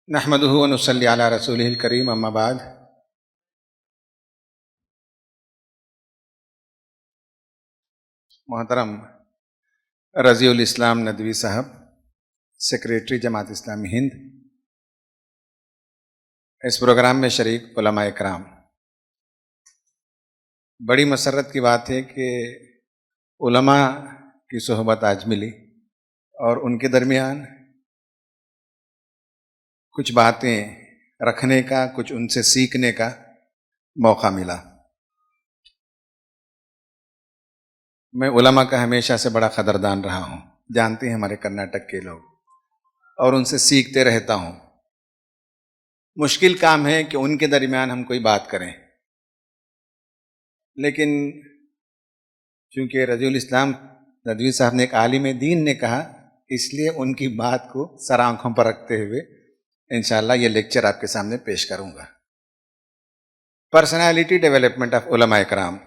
نحمدہ و نصلی علی رسولہ الکریم، اما بعد۔ محترم رضی الاسلام ندوی صاحب، سیکریٹری جماعت اسلامی ہند، اس پروگرام میں شریک علماء اکرام، بڑی مسرت کی بات ہے کہ علماء کی صحبت آج ملی اور ان کے درمیان کچھ باتیں رکھنے کا، کچھ ان سے سیکھنے کا موقع ملا۔ میں علماء کا ہمیشہ سے بڑا قدردان رہا ہوں، جانتے ہیں ہمارے کرناٹک کے لوگ، اور ان سے سیکھتے رہتا ہوں۔ مشکل کام ہے کہ ان کے درمیان ہم کوئی بات کریں، لیکن چونکہ رضی الاسلام ندوی صاحب نے ایک عالم دین نے کہا، اس لیے ان کی بات کو سر آنکھوں پر رکھتے ہوئے انشاءاللہ یہ لیکچر آپ کے سامنے پیش کروں گا۔ پرسنالٹی ڈیولپمنٹ آف علماء اکرام،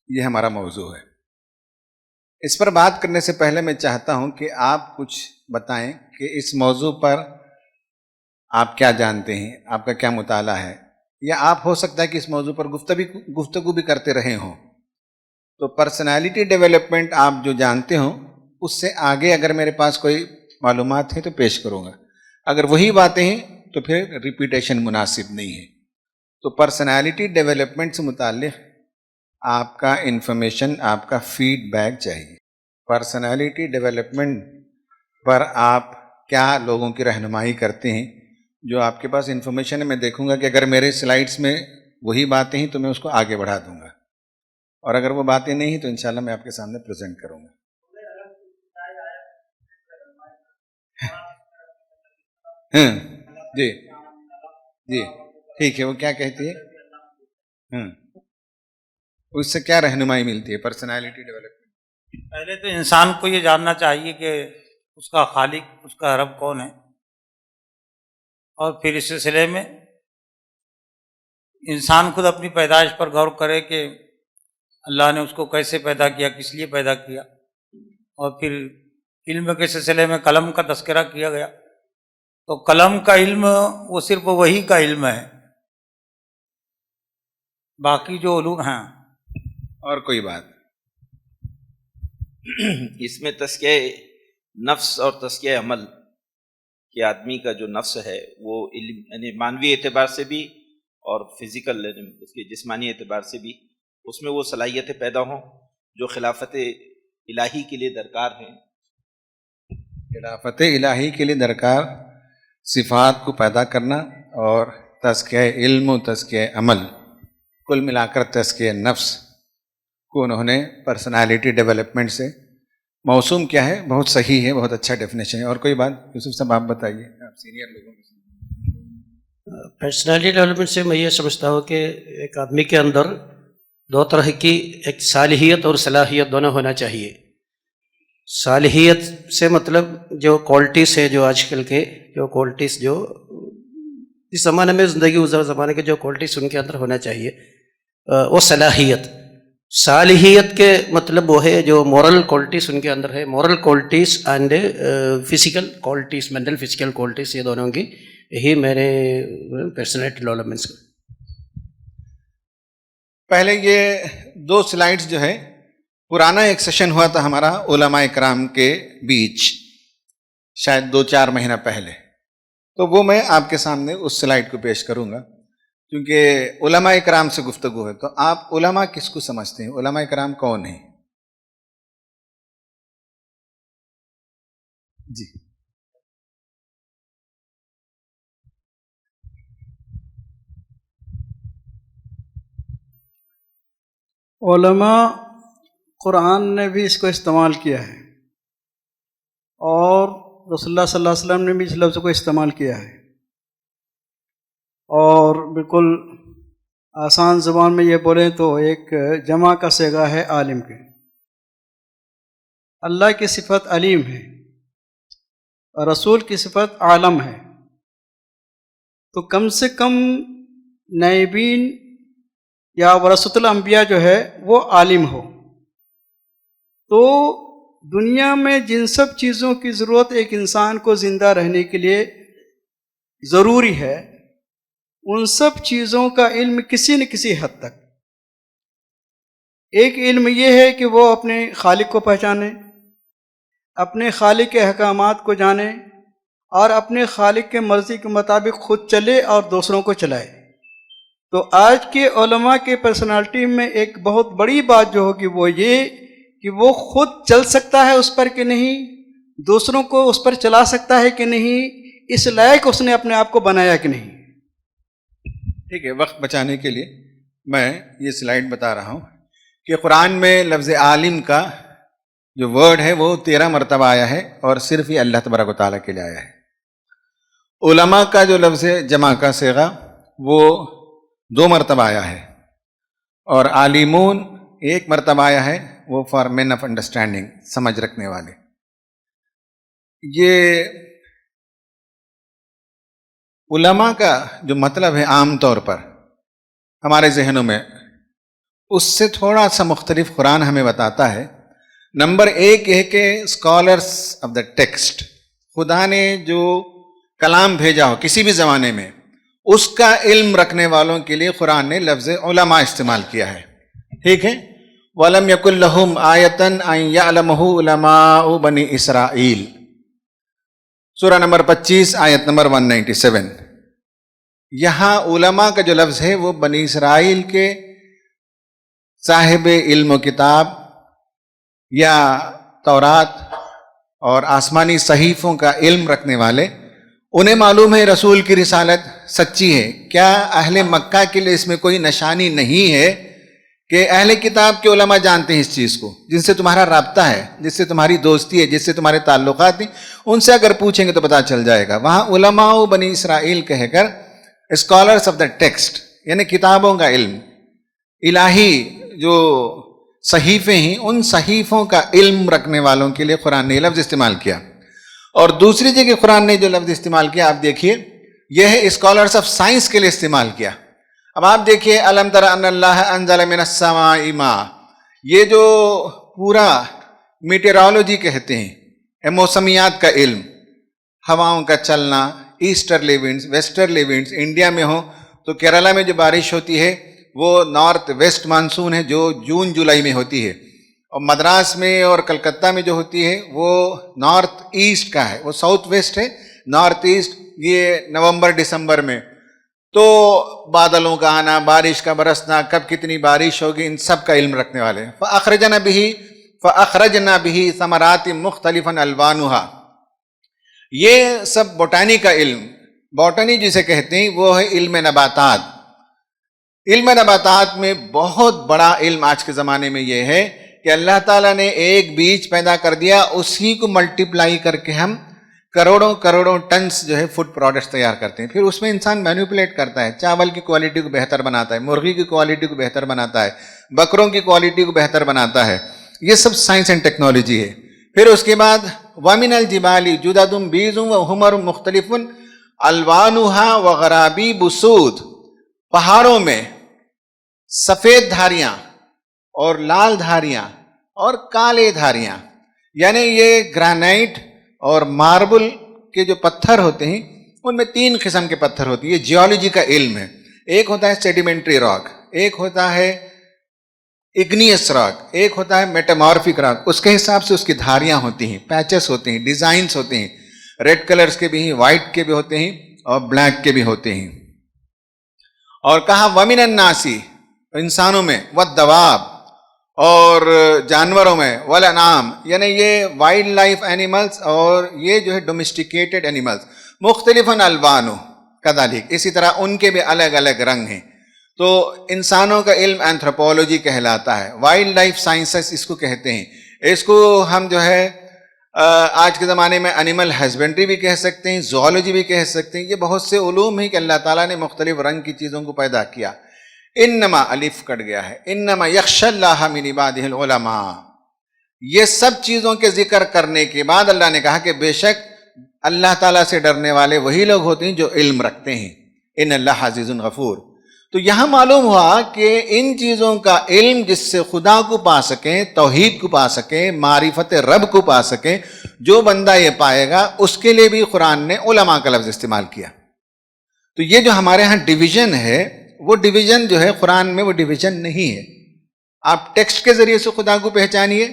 یہ ہمارا موضوع ہے۔ اس پر بات کرنے سے پہلے میں چاہتا ہوں کہ آپ کچھ بتائیں کہ اس موضوع پر آپ کیا جانتے ہیں، آپ کا کیا مطالعہ ہے، یا آپ ہو سکتا ہے کہ اس موضوع پر گفتگو بھی کرتے رہے ہوں۔ تو پرسنالٹی ڈیولپمنٹ آپ جو جانتے ہوں، اس سے آگے اگر میرے پاس کوئی معلومات ہیں تو پیش کروں گا، اگر وہی باتیں ہیں تو پھر ریپیٹیشن مناسب نہیں ہے۔ تو پرسنالٹی ڈیولپمنٹ سے متعلق آپ کا انفارمیشن، آپ کا فیڈ بیک چاہیے۔ پرسنالٹی ڈیولپمنٹ پر آپ کیا لوگوں کی رہنمائی کرتے ہیں؟ جو آپ کے پاس انفارمیشن ہے، میں دیکھوں گا کہ اگر میرے سلائیڈز میں وہی باتیں ہیں تو میں اس کو آگے بڑھا دوں گا، اور اگر وہ باتیں نہیں ہیں تو انشاءاللہ میں آپ کے سامنے پریزنٹ کروں گا۔ جی جی ٹھیک ہے، وہ کیا کہتی ہے؟ اس سے کیا رہنمائی ملتی ہے پرسنالٹی ڈیولپمنٹ؟ پہلے تو انسان کو یہ جاننا چاہیے کہ اس کا خالق، اس کا رب کون ہے، اور پھر اس سلسلے میں انسان خود اپنی پیدائش پر غور کرے کہ اللہ نے اس کو کیسے پیدا کیا، کس لیے پیدا کیا، اور پھر علم کے سلسلے میں قلم کا تذکرہ کیا گیا۔ تو قلم کا علم وہ صرف وہی کا علم ہے، باقی جو علوم ہیں۔ اور کوئی بات؟ اس میں تزکیہ نفس اور تزکیہ عمل کہ آدمی کا جو نفس ہے وہ علم، یعنی معنوی اعتبار سے بھی اور فزیکل، اس کے جسمانی اعتبار سے بھی اس میں وہ صلاحیتیں پیدا ہوں جو خلافت الہی کے لیے درکار ہیں۔ خلافت الہی کے لیے درکار صفات کو پیدا کرنا، اور تزکیہ علم و تزکیہ عمل، کل ملا کر تزکیہ نفس کو انہوں نے پرسنالٹی ڈیولپمنٹ سے موسوم کیا ہے۔ بہت صحیح ہے، بہت اچھا ڈیفینیشن ہے۔ اور کوئی بات یوسف صاحب آپ بتائیے، آپ سینئر لوگوں کے۔ پرسنالٹی ڈیولپمنٹ سے میں یہ سمجھتا ہوں کہ ایک آدمی کے اندر دو طرح کی، ایک صالحیت اور صلاحیت دونوں ہونا چاہیے۔ صالحیت سے مطلب جو کوالٹیز ہے، جو آج کل کے جو کوالٹیز جو اس زمانے میں زندگی گزار زمانے کے جو کوالٹیز ان کے اندر ہونا چاہیے، وہ صلاحیت۔ صالحیت کے مطلب وہ ہے جو مورل کوالٹیز ان کے اندر ہے، moral qualities and physical qualities, mental physical qualities, یہ دونوں کی یہی میرے پرسنالٹی ڈیولپمنٹس کا۔ پہلے یہ دو سلائیڈز جو ہے، پرانا ایک سیشن ہوا تھا ہمارا علماء اکرام کے بیچ، شاید 2-4 مہینہ پہلے، تو وہ میں آپ کے سامنے اس سلائیڈ کو پیش کروں گا، کیونکہ علماء اکرام سے گفتگو ہے۔ تو آپ علماء کس کو سمجھتے ہیں؟ علماء اکرام کون ہیں؟ جی علماء، قرآن نے بھی اس کو استعمال کیا ہے، اور رسول اللہ صلی اللہ علیہ وسلم نے بھی اس لفظ کو استعمال کیا ہے، اور بالکل آسان زبان میں یہ بولیں تو ایک جمع کا صیغہ ہے عالم کے۔ اللہ کی صفت علیم ہے، رسول کی صفت عالم ہے، تو کم سے کم نائبین یا ورثۃ الانبیاء جو ہے وہ عالم ہو۔ تو دنیا میں جن سب چیزوں کی ضرورت ایک انسان کو زندہ رہنے کے لیے ضروری ہے ان سب چیزوں کا علم کسی نہ کسی حد تک. ایک علم یہ ہے کہ وہ اپنے خالق کو پہچانے، اپنے خالق کے احکامات کو جانے اور اپنے خالق کے مرضی کے مطابق خود چلے اور دوسروں کو چلائے. تو آج کے علماء کے پرسنالٹی میں ایک بہت بڑی بات جو ہوگی وہ یہ کہ وہ خود چل سکتا ہے اس پر کہ نہیں، دوسروں کو اس پر چلا سکتا ہے کہ نہیں، اس لائق اس نے اپنے آپ کو بنایا کہ نہیں. ٹھیک ہے، وقت بچانے کے لیے میں یہ سلائیڈ بتا رہا ہوں کہ قرآن میں لفظ عالم کا جو ورڈ ہے وہ 13 مرتبہ آیا ہے اور صرف یہ اللہ تبارک و تعالیٰ کے لیے آیا ہے. علماء کا جو لفظ جمع کا صیغہ وہ 2 مرتبہ آیا ہے اور عالمون 1 مرتبہ آیا ہے، وہ فار مین آف انڈرسٹینڈنگ، سمجھ رکھنے والے. یہ علماء کا جو مطلب ہے عام طور پر ہمارے ذہنوں میں اس سے تھوڑا سا مختلف قرآن ہمیں بتاتا ہے. نمبر 1 یہ ہے کہ اسکالرس آف دا ٹیکسٹ، خدا نے جو کلام بھیجا ہو کسی بھی زمانے میں اس کا علم رکھنے والوں کے لیے قرآن نے لفظ علماء استعمال کیا ہے. ٹھیک ہے، وَلَمْ يَكُنْ لَهُمْ آيَةً أَنْ يَعْلَمَهُ عُلَمَاءُ بَنِي إِسْرَائِيل، سورہ نمبر 25 آیت نمبر 197. یہاں علماء کا جو لفظ ہے وہ بنی اسرائیل کے صاحب علم و کتاب یا تورات اور آسمانی صحیفوں کا علم رکھنے والے، انہیں معلوم ہے رسول کی رسالت سچی ہے. کیا اہل مکہ کے لیے اس میں کوئی نشانی نہیں ہے کہ اہل کتاب کے علماء جانتے ہیں اس چیز کو، جن سے تمہارا رابطہ ہے، جس سے تمہاری دوستی ہے، جس سے تمہارے تعلقات ہیں، ان سے اگر پوچھیں گے تو پتہ چل جائے گا. وہاں علماء بنی اسرائیل کہہ کر اسکالرس آف دا ٹیکسٹ یعنی کتابوں کا علم، الہی جو صحیفے ہیں ان صحیفوں کا علم رکھنے والوں کے لیے قرآن نے یہ لفظ استعمال کیا. اور دوسری جگہ قرآن نے جو لفظ استعمال کیا آپ دیکھیے، یہ ہے اسکالرس آف سائنس کے لیے استعمال کیا. اب آپ دیکھیے الم تر ان اللہ انزل من السماء ماء، یہ جو پورا میٹیرولوجی کہتے ہیں، موسمیات کا علم، ہواؤں کا چلنا، ایسٹرلی وینڈز ویسٹرلی وینڈز، انڈیا میں ہو تو کیرلا میں جو بارش ہوتی ہے وہ نارتھ ویسٹ مانسون ہے جو جون جولائی میں ہوتی ہے، اور مدراس میں اور کلکتہ میں جو ہوتی ہے وہ نارتھ ایسٹ کا ہے، وہ ساؤتھ ویسٹ ہے، نارتھ ایسٹ یہ نومبر دسمبر میں. تو بادلوں کا آنا، بارش کا برسنا، کب کتنی بارش ہوگی، ان سب کا علم رکھنے والے. فَأَخْرَجْنَا بِهِ ثَمَرَاتٍ مُخْتَلِفًا أَلْوَانُهَا، یہ سب بوٹانی کا علم، بوٹانی جسے کہتے ہیں وہ ہے علم نباتات. علم نباتات میں بہت بڑا علم آج کے زمانے میں یہ ہے کہ اللہ تعالیٰ نے ایک بیج پیدا کر دیا، اسی کو ملٹیپلائی کر کے ہم کروڑوں کروڑوں ٹنس جو ہے فوڈ پروڈکٹس تیار کرتے ہیں. پھر اس میں انسان مینیپولیٹ کرتا ہے، چاول کی کوالٹی کو بہتر بناتا ہے، مرغی کی کوالٹی کو بہتر بناتا ہے، بکروں کی کوالٹی کو بہتر بناتا ہے. یہ سب سائنس اینڈ ٹیکنالوجی ہے. پھر اس کے بعد وَمِنَ الْجِبَالِ جُدَدٌ بِيضٌ وَحُمَرٌ مُخْتَلِفٌ أَلْوَانُهَا وَغَرَابِيبُ سُودٌ، پہاڑوں میں سفید دھاریاں اور لال دھاریاں اور کالے دھاریاں، یعنی یہ گرانائٹ اور ماربل کے جو پتھر ہوتے ہیں ان میں 3 قسم کے پتھر ہوتے ہیں. یہ جیولوجی کا علم ہے. ایک ہوتا ہے سیڈیمنٹری راک، ایک ہوتا ہے اگنیس راک، ایک ہوتا ہے میٹامارفک راک. اس کے حساب سے اس کی دھاریاں ہوتی ہیں، پیچز ہوتے ہیں، ڈیزائنز ہوتے ہیں، ریڈ کلرز کے بھی ہیں، وائٹ کے بھی ہوتے ہیں اور بلیک کے بھی ہوتے ہیں. اور کہا وَمِنَ النَّاسِ، انسانوں میں، وَالدَّوَابِ، اور جانوروں میں، والانعام، یعنی یہ وائلڈ لائف اینیملز اور یہ جو ہے ڈومیسٹیکیٹڈ اینیملز، مختلفاً الوانو کذالک، اسی طرح ان کے بھی الگ الگ رنگ ہیں. تو انسانوں کا علم اینتھروپولوجی کہلاتا ہے، وائلڈ لائف سائنسز اس کو کہتے ہیں. اس کو ہم جو ہے آج کے زمانے میں انیمل ہسبینڈری بھی کہہ سکتے ہیں، زوالوجی بھی کہہ سکتے ہیں. یہ بہت سے علوم ہیں کہ اللہ تعالیٰ نے مختلف رنگ کی چیزوں کو پیدا کیا. انما الف کٹ گیا ہے، انما یخشی اللہ من عبادہ العلماء. یہ سب چیزوں کے ذکر کرنے کے بعد اللہ نے کہا کہ بے شک اللہ تعالیٰ سے ڈرنے والے وہی لوگ ہوتے ہیں جو علم رکھتے ہیں. ان اللہ عزیز غفور. تو یہاں معلوم ہوا کہ ان چیزوں کا علم جس سے خدا کو پا سکیں، توحید کو پا سکیں، معرفت رب کو پا سکیں، جو بندہ یہ پائے گا اس کے لیے بھی قرآن نے علماء کا لفظ استعمال کیا. تو یہ جو ہمارے ہاں ڈویژن ہے وہ ڈویژن جو ہے قرآن میں وہ ڈویژن نہیں ہے. آپ ٹیکسٹ کے ذریعے سے خدا کو پہچانیے،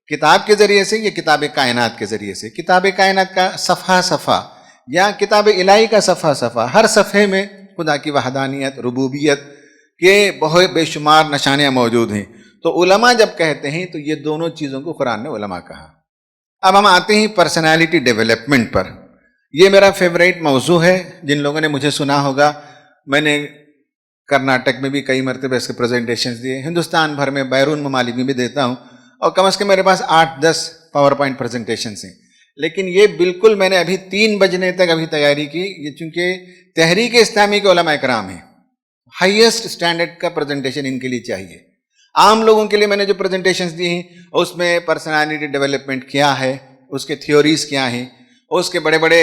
کتاب کے ذریعے سے یا کتاب کائنات کے ذریعے سے. کتاب کائنات کا صفحہ صفحہ یا کتاب الہی کا صفحہ صفحہ، ہر صفحے میں خدا کی وحدانیت، ربوبیت کے بہت بے شمار نشانیاں موجود ہیں. تو علماء جب کہتے ہیں تو یہ دونوں چیزوں کو قرآن نے علماء کہا. اب ہم آتے ہیں پرسنالٹی ڈیولپمنٹ پر. یہ میرا فیوریٹ موضوع ہے. جن لوگوں نے مجھے سنا ہوگا، میں نے کرناٹک میں بھی کئی مرتبہ اس کے پریزنٹیشنز دیے، ہندوستان بھر میں بیرون ممالک میں بھی دیتا ہوں، اور کم از کم میرے پاس 8-10 پاور پوائنٹ پریزنٹیشنز ہیں. لیکن یہ بالکل میں نے ابھی 3 بجنے تک ابھی تیاری کی، یہ چونکہ تحریک اسلامی کے علماء کرام ہیں، ہائیسٹ اسٹینڈرڈ کا پریزنٹیشن ان کے لیے چاہیے. عام لوگوں کے لیے میں نے جو پریزنٹیشنز دی ہیں اس میں پرسنالٹی ڈیولپمنٹ کیا ہے، اس کے تھیوریز کیا ہیں، اس کے بڑے بڑے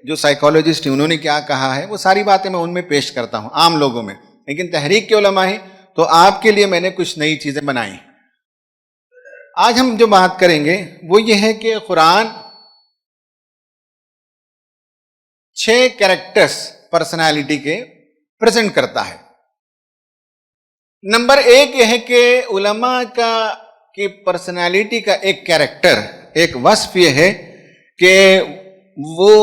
جو سائیکالوجسٹ ہیں انہوں نے کیا کہا ہے، وہ ساری باتیں میں ان میں پیش کرتا ہوں عام لوگوں میں. لیکن تحریک کے علماء ہیں تو آپ کے لیے میں نے کچھ نئی چیزیں بنائی. آج ہم جو بات کریں گے وہ یہ ہے کہ قرآن 6 کیریکٹرز پرسنالٹی کے پریزنٹ کرتا ہے. نمبر 1 یہ ہے کہ علماء کی پرسنالٹی کا ایک کیریکٹر، ایک وصف یہ ہے کہ وہ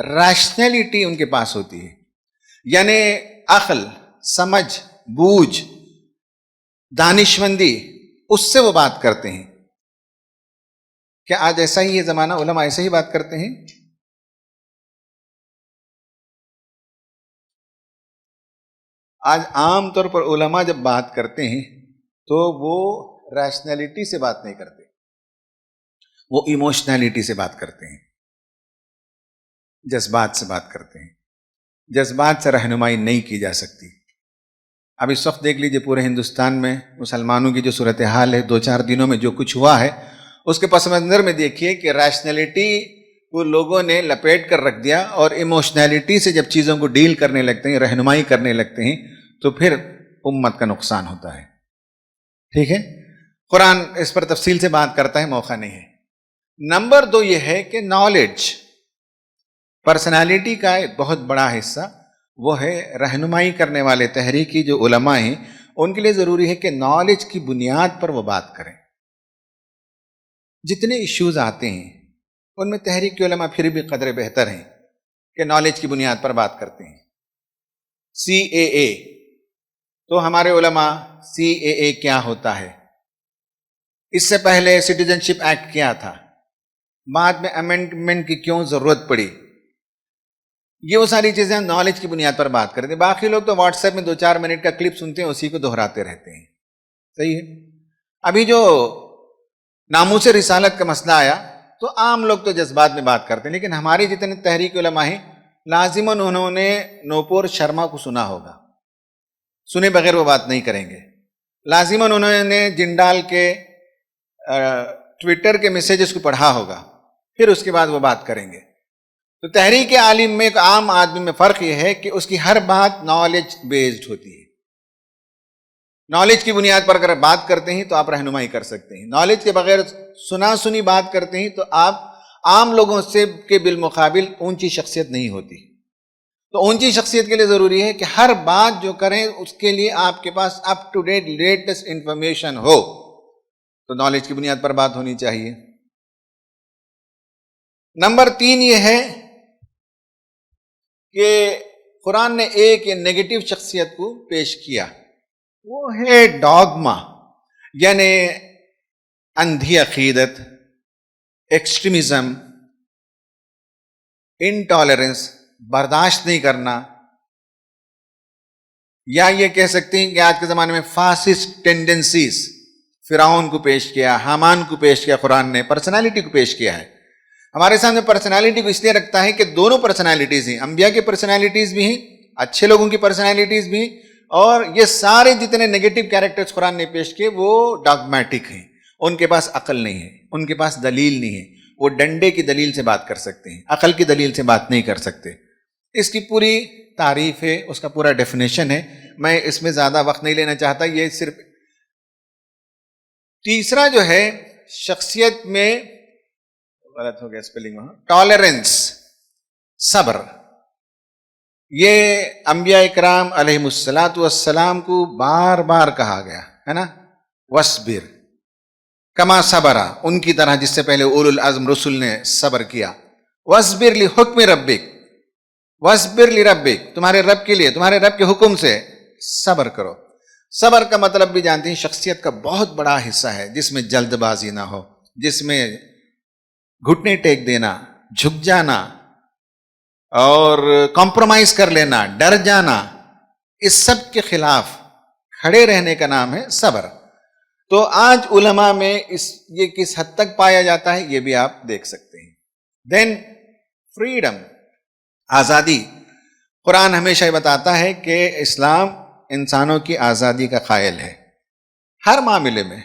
ریشنلٹی ان کے پاس ہوتی ہے، یعنی عقل، سمجھ، بوجھ، دانشمندی، اس سے وہ بات کرتے ہیں. کیا آج ایسا ہی یہ زمانہ علماء ایسے ہی بات کرتے ہیں؟ آج عام طور پر علماء جب بات کرتے ہیں تو وہ ریشنلٹی سے بات نہیں کرتے، وہ ایموشنلٹی سے بات کرتے ہیں، جذبات سے بات کرتے ہیں. جذبات سے رہنمائی نہیں کی جا سکتی. اب اس وقت دیکھ لیجئے پورے ہندوستان میں مسلمانوں کی جو صورتحال ہے، 2-4 دنوں میں جو کچھ ہوا ہے، اس کے پس منظر میں دیکھیے کہ ریشنلٹی کو لوگوں نے لپیٹ کر رکھ دیا، اور ایموشنلٹی سے جب چیزوں کو ڈیل کرنے لگتے ہیں، رہنمائی کرنے لگتے ہیں، تو پھر امت کا نقصان ہوتا ہے. ٹھیک ہے، قرآن اس پر تفصیل سے بات کرتا ہے، موقع نہیں ہے. نمبر 2 یہ ہے کہ نالج، پرسنالٹی کا ایک بہت بڑا حصہ وہ ہے رہنمائی کرنے والے تحریکی جو علماء ہیں، ان کے لیے ضروری ہے کہ نالج کی بنیاد پر وہ بات کریں. جتنے ایشوز آتے ہیں ان میں تحریک کے علماء پھر بھی قدر بہتر ہیں کہ نالج کی بنیاد پر بات کرتے ہیں. CAA، تو ہمارے علماء CAA کیا ہوتا ہے، اس سے پہلے سٹیزن شپ ایکٹ کیا تھا، بعد میں امینڈمنٹ کی کیوں ضرورت پڑی، یہ وہ ساری چیزیں نالج کی بنیاد پر بات کرتے ہیں. باقی لوگ تو واٹس ایپ میں 2-4 منٹ کا کلپ سنتے ہیں، اسی کو دہراتے رہتے ہیں. صحیح ہے. ابھی جو ناموس رسالت کا مسئلہ آیا تو عام لوگ تو جذبات میں بات کرتے ہیں، لیکن ہماری جتنے تحریک علماء ہیں لازماً انہوں نے نوپور شرما کو سنا ہوگا، سنے بغیر وہ بات نہیں کریں گے. لازماً انہوں نے جنڈال کے ٹویٹر کے میسیجز کو پڑھا ہوگا، پھر اس کے بعد وہ بات کریں گے. تو تحریک عالم میں ایک عام آدمی میں فرق یہ ہے کہ اس کی ہر بات نالج بیسڈ ہوتی ہے. نالج کی بنیاد پر اگر بات کرتے ہیں تو آپ رہنمائی کر سکتے ہیں. نالج کے بغیر سنا سنی بات کرتے ہیں تو آپ عام لوگوں سے کے بالمقابل اونچی شخصیت نہیں ہوتی. تو اونچی شخصیت کے لیے ضروری ہے کہ ہر بات جو کریں اس کے لیے آپ کے پاس up to date latest information ہو. تو نالج کی بنیاد پر بات ہونی چاہیے. نمبر 3 یہ ہے کہ قرآن نے ایک نیگیٹو شخصیت کو پیش کیا، وہ ہے ڈاگما، یعنی اندھی عقیدت، ایکسٹریمزم، انٹالرنس، برداشت نہیں کرنا، یا یہ کہہ سکتے ہیں کہ آج کے زمانے میں فاسسٹ ٹینڈنسیز. فرعون کو پیش کیا، حامان کو پیش کیا، قرآن نے پرسنالٹی کو پیش کیا ہے. ہمارے سامنے پرسنالٹی کو اس لیے رکھتا ہے کہ دونوں پرسنالٹیز ہیں، انبیاء کی پرسنالٹیز بھی ہیں، اچھے لوگوں کی پرسنالٹیز بھی ہیں، اور یہ سارے جتنے نیگیٹو کیریکٹرز قرآن نے پیش کیے وہ ڈاگمیٹک ہیں. ان کے پاس عقل نہیں ہے، ان کے پاس دلیل نہیں ہے. وہ ڈنڈے کی دلیل سے بات کر سکتے ہیں، عقل کی دلیل سے بات نہیں کر سکتے. اس کی پوری تعریف ہے، اس کا پورا ڈیفینیشن ہے، میں اس میں زیادہ وقت نہیں لینا چاہتا. یہ صرف تیسرا جو ہے شخصیت میں غلط ہو گیا اسپیلنگ وہاں، ٹالرنس، صبر. یہ انبیاء اکرام علیہم الصلاۃ والسلام کو بار بار کہا گیا ہے نا، وصبر کما صبرا، ان کی طرح جس سے پہلے اولو العزم رسول نے صبر کیا. وصبر لحکم ربک، وصبر لربک، تمہارے رب کے لیے، تمہارے رب کے حکم سے صبر کرو. صبر کا مطلب بھی جانتے ہیں شخصیت کا بہت بڑا حصہ ہے، جس میں جلد بازی نہ ہو، جس میں گھٹنے ٹیک دینا، جھک جانا اور کمپرومائز کر لینا، ڈر جانا، اس سب کے خلاف کھڑے رہنے کا نام ہے صبر. تو آج علماء میں یہ کس حد تک پایا جاتا ہے یہ بھی آپ دیکھ سکتے ہیں. دین فریڈم، آزادی. قرآن ہمیشہ یہ بتاتا ہے کہ اسلام انسانوں کی آزادی کا قائل ہے. ہر معاملے میں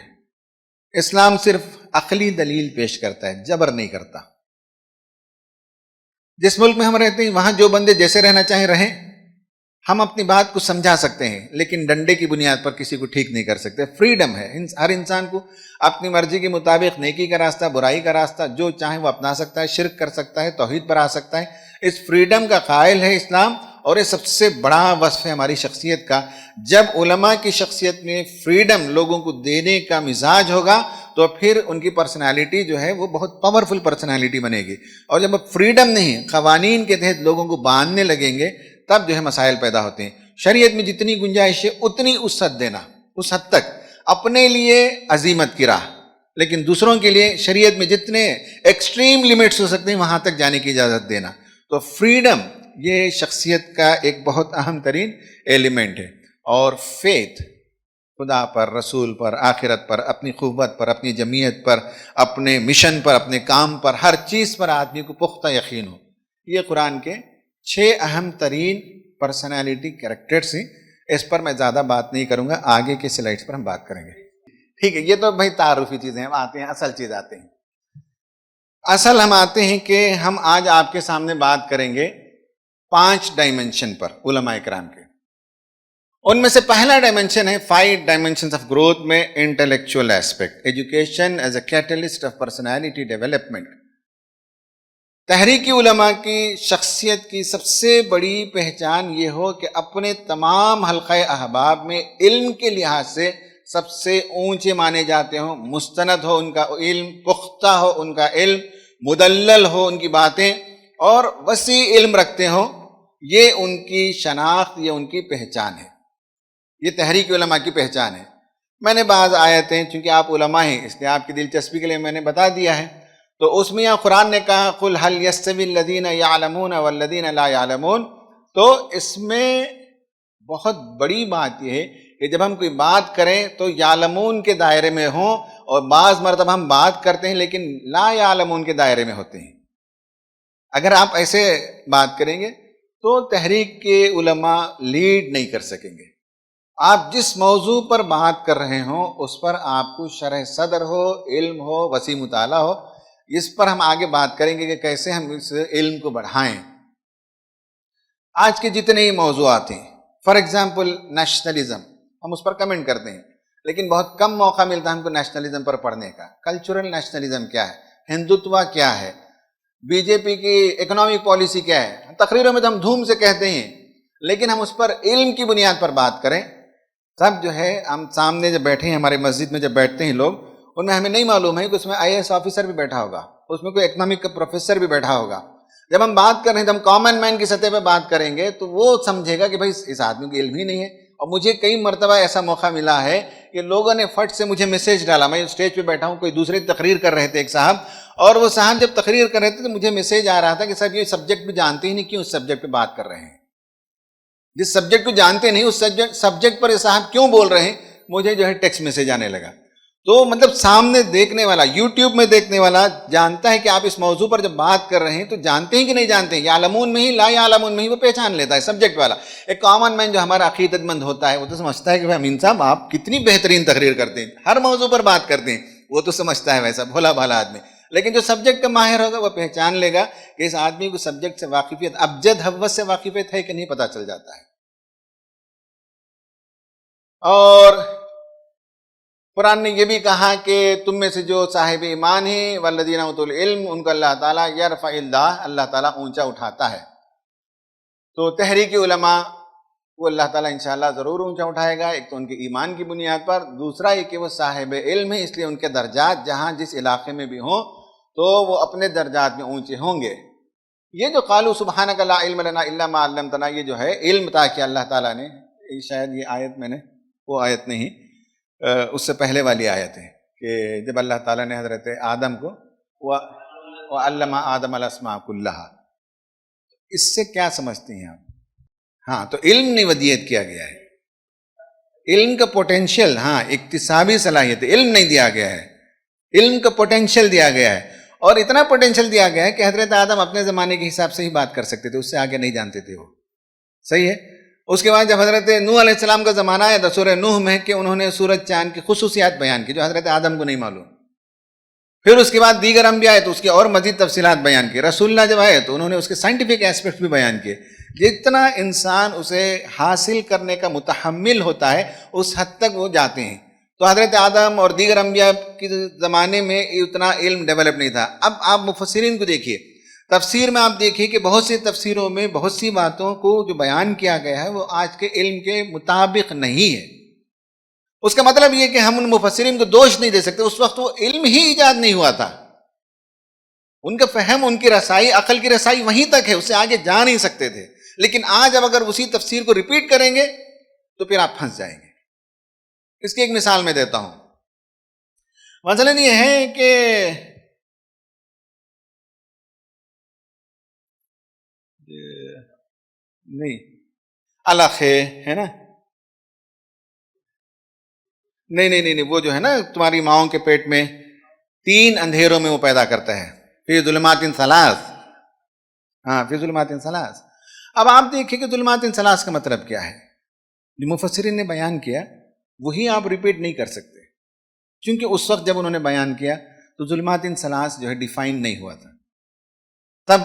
اسلام صرف عقلی دلیل پیش کرتا ہے، جبر نہیں کرتا. جس ملک میں ہم رہتے ہیں وہاں جو بندے جیسے رہنا چاہیں رہیں، ہم اپنی بات کو سمجھا سکتے ہیں لیکن ڈنڈے کی بنیاد پر کسی کو ٹھیک نہیں کر سکتے. فریڈم ہے، ہر انسان کو اپنی مرضی کے مطابق نیکی کا راستہ، برائی کا راستہ جو چاہے وہ اپنا سکتا ہے، شرک کر سکتا ہے، توحید پر آ سکتا ہے. اس فریڈم کا قائل ہے اسلام، اور یہ سب سے بڑا وصف ہے ہماری شخصیت کا. جب علماء کی شخصیت میں فریڈم لوگوں کو دینے کا مزاج ہوگا تو پھر ان کی پرسنالٹی جو ہے وہ بہت پاورفل پرسنالٹی بنے گی. اور جب فریڈم نہیں، قوانین کے تحت لوگوں کو باندھنے لگیں گے تب جو ہے مسائل پیدا ہوتے ہیں. شریعت میں جتنی گنجائش ہے اتنی وسعت دینا، اس حد تک اپنے لیے عزیمت کی راہ، لیکن دوسروں کے لیے شریعت میں جتنے ایکسٹریم لیمٹس ہو سکتے ہیں وہاں تک جانے کی اجازت دینا. تو فریڈم یہ شخصیت کا ایک بہت اہم ترین ایلیمنٹ ہے. اور فیتھ، خدا پر، رسول پر، آخرت پر، اپنی قوت پر، اپنی جمعیت پر، اپنے مشن پر، اپنے کام پر، ہر چیز پر آدمی کو پختہ یقین ہو. یہ قرآن کے 6 اہم ترین پرسنالٹی کریکٹرز ہیں. اس پر میں زیادہ بات نہیں کروں گا، آگے کے سلائڈز پر ہم بات کریں گے. ٹھیک ہے، یہ تو بھائی تعارفی چیزیں ہم آتے ہیں، اصل چیز آتے ہیں. اصل ہم آتے ہیں کہ ہم آج آپ کے سامنے بات کریں گے 5 ڈائمنشن پر علماء اکرام کے. ان میں سے پہلا ڈائمنشن ہے 5 ڈائمنشنز آف گروتھ میں intellectual aspect, education as a catalyst of personality development. تحریکی علماء کی شخصیت کی سب سے بڑی پہچان یہ ہو کہ اپنے تمام حلقہ احباب میں علم کے لحاظ سے سب سے اونچے مانے جاتے ہوں، مستند ہو ان کا علم، پختہ ہو ان کا علم، مدلل ہو ان کی باتیں، اور وسیع علم رکھتے ہوں. یہ ان کی شناخت، یہ ان کی پہچان ہے. یہ تحریک علماء کی پہچان ہے. میں نے بعض آیتیں، چونکہ آپ علماء ہیں اس لیے آپ کی دلچسپی کے لیے میں نے بتا دیا ہے، تو اس میں یہاں قرآن نے کہا قُلْ هَلْ يَسْتَوِي الَّذِينَ يَعْلَمُونَ وَالَّذِينَ لَا يَعْلَمُونَ. تو اس میں بہت بڑی بات یہ ہے کہ جب ہم کوئی بات کریں تو یعلمون کے دائرے میں ہوں، اور بعض مرتبہ ہم بات کرتے ہیں لیکن لا یعلمون کے دائرے میں ہوتے ہیں. اگر آپ ایسے بات کریں گے تو تحریک کے علماء لیڈ نہیں کر سکیں گے. آپ جس موضوع پر بات کر رہے ہوں اس پر آپ کو شرح صدر ہو، علم ہو، وسیع مطالعہ ہو. اس پر ہم آگے بات کریں گے کہ کیسے ہم اس علم کو بڑھائیں. آج کے جتنے ہی موضوعات ہیں، فار ایگزامپل نیشنلزم، ہم اس پر کمنٹ کرتے ہیں لیکن بہت کم موقع ملتا ہے ہم کو نیشنلزم پر پڑھنے کا. کلچرل نیشنلزم کیا ہے، ہندوتوا کیا ہے، بی جے پی کی اکنامک پالیسی کیا ہے. تقریروں میں تو ہم دھوم سے کہتے ہیں لیکن ہم اس پر علم کی بنیاد پر بات کریں تب جو ہے ہم سامنے جب بیٹھے ہیں، ہمارے مسجد میں جب بیٹھتے ہیں لوگ، ان میں ہمیں نہیں معلوم ہے کہ اس میں IAS آفیسر بھی بیٹھا ہوگا، اس میں کوئی اکنامک کا پروفیسر بھی بیٹھا ہوگا. جب ہم بات کر رہے ہیں تو ہم کامن مین کی سطح پہ بات کریں گے تو وہ سمجھے گا کہ بھائی اس آدمی کو علم ہی نہیں ہے. اور مجھے کئی مرتبہ ایسا موقع ملا ہے کہ لوگوں نے فٹ سے مجھے میسیج ڈالا. میں اسٹیج پہ بیٹھا ہوں، کوئی دوسرے تقریر کر رہے تھے ایک صاحب، اور وہ صاحب جب تقریر کر رہے تھے تو مجھے میسیج آ رہا تھا کہ صاحب یہ سبجیکٹ بھی جانتے ہی نہیں، کیوں اس سبجیکٹ پہ بات کر رہے ہیں. جس سبجیکٹ کو جانتے نہیں اس سبجیکٹ پر یہ صاحب کیوں بول رہے ہیں. مجھے جو ہے ٹیکسٹ میسیج آنے لگا. تو مطلب سامنے دیکھنے والا، یوٹیوب میں دیکھنے والا جانتا ہے کہ آپ اس موضوع پر جب بات کر رہے ہیں تو جانتے ہیں کہ نہیں جانتے ہیں. یعلمون میں ہی، لا یعلمون میں ہی وہ پہچان لیتا ہے سبجیکٹ والا. ایک کامن مین جو ہمارا عقیدت مند ہوتا ہے وہ تو سمجھتا ہے کہ بھائی امین صاحب آپ کتنی بہترین تقریر کرتے ہیں، ہر موضوع پر بات کرتے ہیں. وہ تو سمجھتا ہے ویسا بھولا بھالا آدمی. لیکن جو سبجیکٹ کا ماہر ہوگا وہ پہچان لے گا کہ اس آدمی کو سبجیکٹ سے واقفیت، ابجد حوث سے واقفیت ہے کہ نہیں، پتہ چل جاتا ہے. اور قرآن نے یہ بھی کہا کہ تم میں سے جو صاحب ایمان ہیں والذین اوتوا العلم، ان کو اللہ تعالیٰ یرفع اللہ، اللہ تعالیٰ اونچا اٹھاتا ہے. تو تحریک علماء وہ اللہ تعالیٰ انشاءاللہ ضرور اونچا اٹھائے گا. ایک تو ان کے ایمان کی بنیاد پر، دوسرا یہ کہ وہ صاحب علم ہے، اس لیے ان کے درجات جہاں جس علاقے میں بھی ہوں تو وہ اپنے درجات میں اونچے ہوں گے. یہ جو قالوا سبحانک لا علم لنا الا ما علمتنا، یہ جو ہے علم تھا کہ اللہ تعالیٰ نے، شاید یہ آیت میں نے، وہ آیت نہیں، اس سے پہلے والی آیت ہے کہ جب اللہ تعالیٰ نے حضرت آدم کو وعلم آدم الاسماء کلھا، اس سے کیا سمجھتے ہیں آپ؟ ہاں، تو علم نہیں ودیت کیا گیا ہے، علم کا پوٹینشیل، ہاں اکتسابی صلاحیت، علم نہیں دیا گیا ہے، علم کا پوٹینشیل دیا گیا ہے. اور اتنا پوٹینشیل دیا گیا ہے کہ حضرت آدم اپنے زمانے کے حساب سے ہی بات کر سکتے تھے، اس سے آگے نہیں جانتے تھے وہ. صحیح ہے. اس کے بعد جب حضرت نوح علیہ السلام کا زمانہ آیا تو سورہ نوح میں کہ انہوں نے سورج چاند کی خصوصیات بیان کی جو حضرت آدم کو نہیں معلوم. پھر اس کے بعد دیگر انبیاء آئے تو اس کی اور مزید تفصیلات بیان کی. رسول اللہ جب آئے تو انہوں نے اس کے سائنٹیفک ایسپیکٹ بھی بیان کیے. جتنا انسان اسے حاصل کرنے کا متحمل ہوتا ہے اس حد تک وہ جاتے ہیں. تو حضرت آدم اور دیگر انبیاء کے زمانے میں اتنا علم ڈیولپ نہیں تھا. اب آپ مفسرین کو دیکھیے، تفسیر میں آپ دیکھیے کہ بہت سی تفسیروں میں بہت سی باتوں کو جو بیان کیا گیا ہے وہ آج کے علم کے مطابق نہیں ہے. اس کا مطلب یہ کہ ہم ان مفسرین کو دوش نہیں دے سکتے، اس وقت وہ علم ہی ایجاد نہیں ہوا تھا. ان کا فہم، ان کی رسائی، عقل کی رسائی وہیں تک ہے، اس سے آگے جا نہیں سکتے تھے. لیکن آج اب اگر اسی تفسیر کو ریپیٹ کریں گے تو پھر آپ پھنس جائیں گے. اس کی ایک مثال میں دیتا ہوں. مثلا یہ ہے کہ نہیں الخ ہے نا، نہیں وہ جو ہے نا تمہاری ماؤں کے پیٹ میں 3 اندھیروں میں وہ پیدا کرتا ہے، فی ظلمات ثلاث. ہاں فی ظلمات ثلاث. اب آپ دیکھیں کہ ظلمات ثلاث کا مطلب کیا ہے. جو مفسرین نے بیان کیا وہی آپ ریپیٹ نہیں کر سکتے، کیونکہ اس وقت جب انہوں نے بیان کیا تو ظلمات ثلاث جو ہے ڈیفائن نہیں ہوا تھا. تب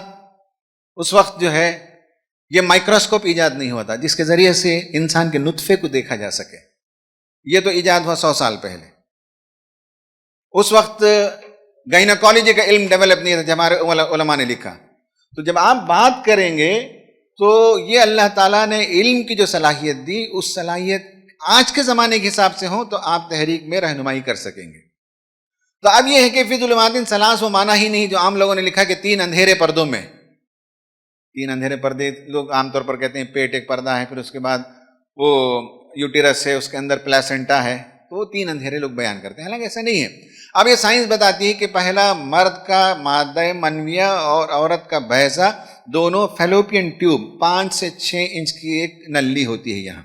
اس وقت جو ہے یہ مائکروسکوپ ایجاد نہیں ہوا تھا جس کے ذریعے سے انسان کے نطفے کو دیکھا جا سکے. یہ تو ایجاد ہوا 100 سال پہلے. اس وقت گائناکالوجی کا علم ڈیولپ نہیں تھا جب ہمارے علماء نے لکھا. تو جب آپ بات کریں گے تو یہ اللہ تعالیٰ نے علم کی جو صلاحیت دی، اس صلاحیت آج کے زمانے کے حساب سے ہوں تو آپ تحریک میں رہنمائی کر سکیں گے. تو اب یہ ہے کہ فی ظلمات ثلاث وہ معنی ہی نہیں جو عام لوگوں نے لکھا کہ 3 اندھیرے پردوں میں. 3 اندھیرے پردے لوگ عام طور پر کہتے ہیں پیٹ ایک پردہ ہے، پھر اس کے بعد وہ یوٹیرس ہے، اس کے اندر پلاسنٹا ہے، تو وہ 3 اندھیرے لوگ بیان کرتے ہیں. حالانکہ ایسا نہیں ہے. اب یہ سائنس بتاتی ہے کہ پہلا مرد کا مادہ منویہ اور عورت کا بیضہ دونوں فیلوپین ٹیوب 5 سے 6 انچ کی ایک نلی ہوتی ہے یہاں،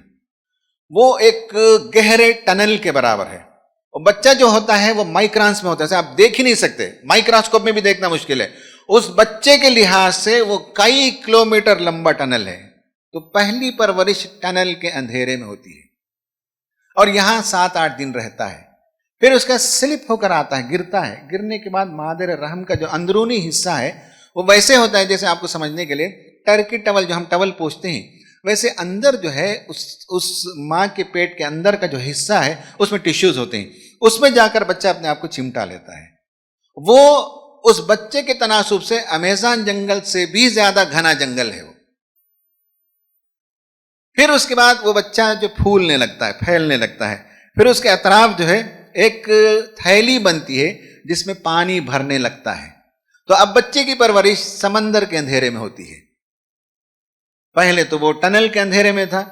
وہ ایک گہرے ٹنل کے برابر ہے. اور بچہ جو ہوتا ہے وہ مائکرانس میں ہوتا ہے، آپ دیکھ ہی نہیں سکتے، مائکروسکوپ میں بھی دیکھنا مشکل ہے. اس بچے کے لحاظ سے وہ کئی کلومیٹر لمبا ٹنل ہے. تو پہلی پرورش ٹنل کے اندھیرے میں ہوتی ہے اور یہاں 7-8 دن رہتا ہے. پھر اس کا سلپ ہو کر آتا ہے، گرتا ہے. گرنے کے بعد مادر رحم کا جو اندرونی حصہ ہے وہ ویسے ہوتا ہے جیسے آپ کو سمجھنے کے لیے ٹرکی ٹاول جو ہم ٹاول پوچھتے ہیں، ویسے اندر جو ہے اس ماں کے پیٹ کے اندر کا جو حصہ ہے اس میں ٹیشوز ہوتے ہیں، اس میں جا کر بچہ اپنے آپ کو چمٹا لیتا ہے. وہ اس بچے کے تناسب سے امیزان جنگل سے بھی زیادہ گھنا جنگل ہے وہ. پھر اس کے بعد وہ بچہ جو پھولنے لگتا ہے، پھیلنے لگتا ہے. پھر اس کے اطراف جو ہے ایک تھیلی بنتی ہے جس میں پانی بھرنے لگتا ہے. تو اب بچے کی پرورش سمندر کے اندھیرے میں ہوتی ہے. پہلے تو وہ ٹنل کے اندھیرے میں تھا،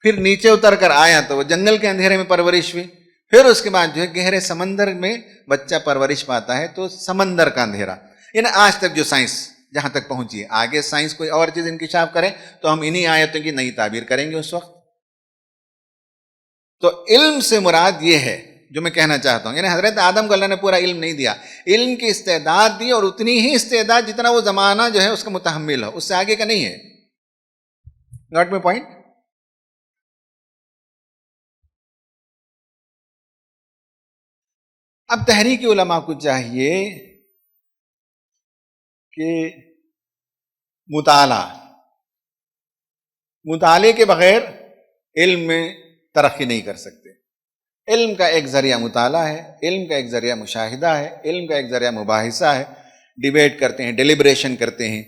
پھر نیچے اتر کر آیا تو وہ جنگل کے اندھیرے میں پرورش ہوئی. پھر اس کے بعد جو ہے گہرے سمندر میں بچہ پرورش پاتا ہے تو سمندر کا اندھیرا. یعنی آج تک جو سائنس جہاں تک پہنچی ہے، آگے سائنس کوئی اور چیز انکشاف کرے تو ہم انہی آیتوں کی نئی تعبیر کریں گے اس وقت. تو علم سے مراد یہ ہے جو میں کہنا چاہتا ہوں. یعنی حضرت آدم کو اللہ نے پورا علم نہیں دیا، علم کی استعداد دی، اور اتنی ہی استعداد جتنا وہ زمانہ جو ہے اس کا متحمل ہو، اس سے آگے کا نہیں ہے. Got me point? اب تحریک علماء کو چاہیے کہ مطالعے کے بغیر علم میں ترقی نہیں کر سکتے. علم کا ایک ذریعہ مطالعہ ہے، علم کا ایک ذریعہ مشاہدہ ہے، علم کا ایک ذریعہ مباحثہ ہے. ڈیبیٹ کرتے ہیں، ڈیلیبریشن کرتے ہیں.